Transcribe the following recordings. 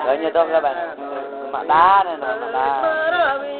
Rồi như tôm các bạn, mặt đá này nè, mặt đá. Đá vậy.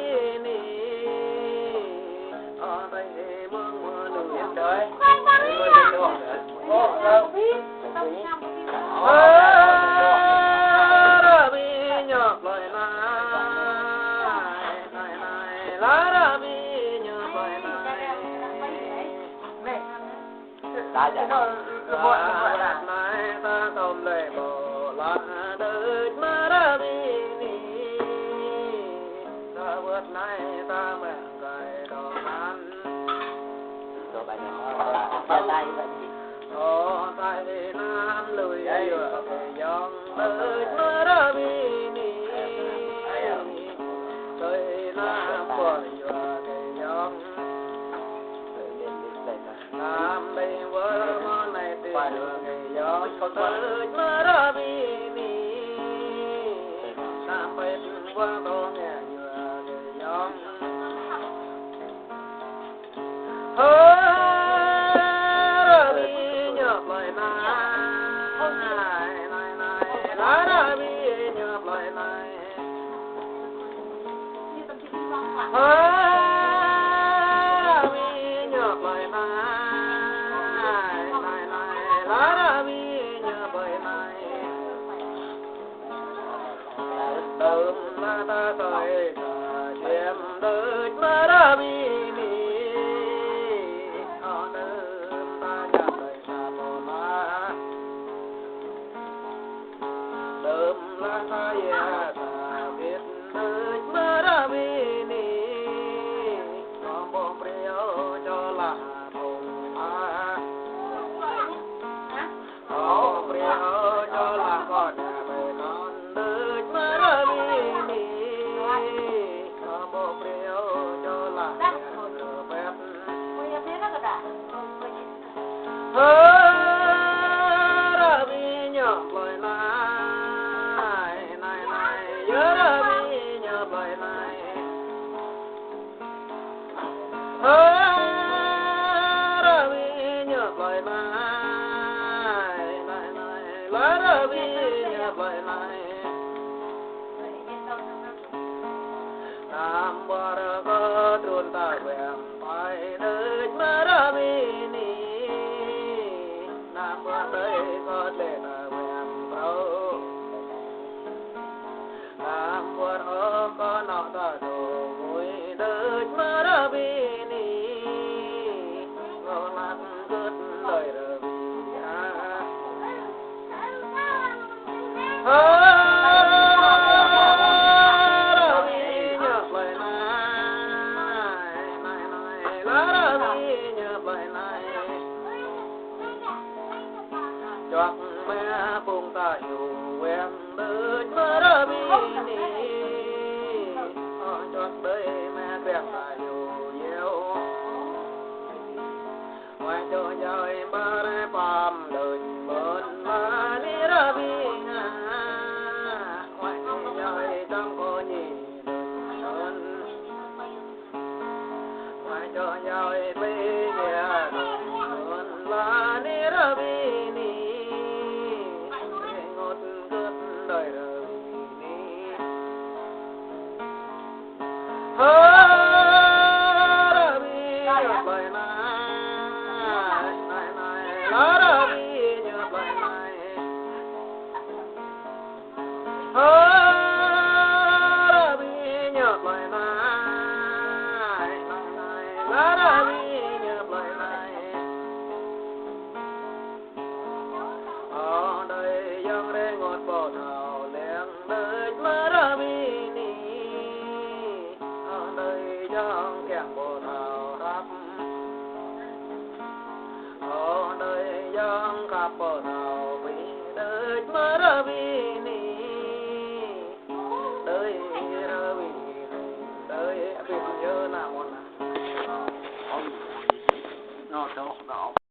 Tại Nam lùi vừa dòng tới mơ ra bi ni tới Nam vừa thì dòng Nam đây vừa món này thì dòng tới mơ ra bi ni Nam bên qua tô nghe vừa thì dòng ពេលញើណាបងណា nó đâu